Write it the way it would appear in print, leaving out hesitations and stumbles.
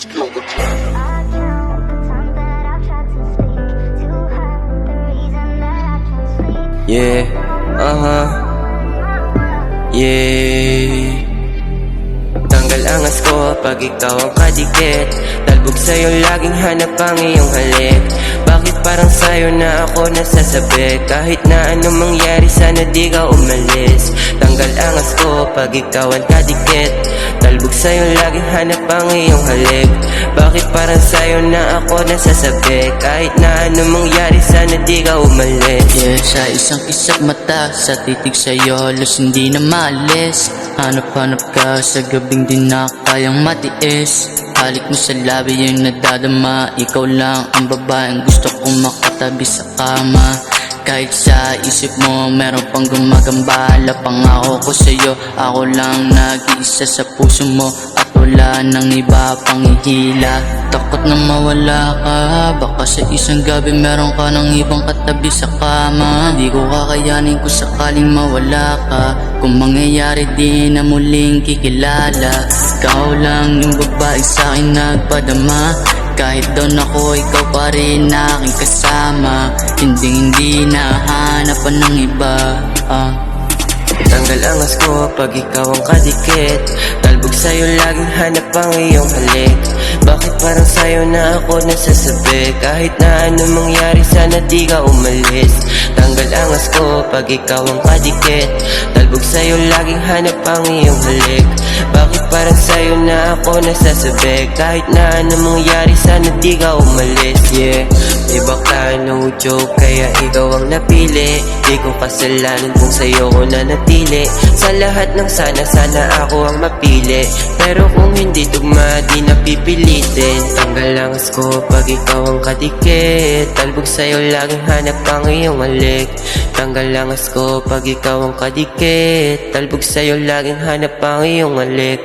Yeah, yeah. Tanggal angas ko pag ikaw ang kadikit. Talbog sa'yo laging hanap ang iyong halik. Bakit parang sa'yo na ako nasasabi? Kahit na anong mangyari sana di ka umalis. Tanggal angas ko pag ikaw ang kadikit. Talbog sa'yo laging hanap ang iyong halik. Bakit parang sa'yo na ako nasasabi? Kahit na anong mangyari sana di ka umalis. Yeah, sa isang kisap mata, sa titig sa'yo halos hindi na maalis. Hanap-hanap ka sa gabing di na kayang matiis. Halik mo sa labi yung nadadama. Ikaw lang ang babaeng gusto kong makatabi sa kama. Kahit sa isip mo meron pang gumagambala. Pangako ko sa'yo, ako lang nag-iisa sa puso mo. At wala nang iba pang ihila. Takot na mawala ka, baka sa isang gabi meron ka ng ibang katabi sa kama. Di ko kakayanin kung sakaling mawala ka. Kung mangyayari di na muling kikilala. Ikaw lang yung babae sa'kin nagpadama. Kahit doon ako, ikaw pa rin aking kasama. Hindi nahahanapan ng iba. Tanggal angas ko pag ikaw ang kadikit. Talbog sa'yo laging hanap ang iyong halik. Bakit parang sa'yo na ako nasasabi? Kahit na anong mangyari sana di ka umalis. Tanggal angas ko pag ikaw ang kadikit. Talbog sa'yo laging hanap ang iyong halik. Bakit parang sa'yo na ako nasasabi? Kahit na anong mangyari sana di ka umalis. Yeah, iba ka no joke kaya ikaw ang napili. Di ko kasalanan kung sa'yo ko na natili. Sa lahat ng sana ako ang mapili. Pero kung hindi tugma di napipilitin. Tanggal angas ko pag ikaw ang kadikit. Talbog sa'yo laging hanap ang iyong halik. Tanggal angas ko pag ikaw ang kadikit. Talbog sa'yo laging hanap ang iyong halik.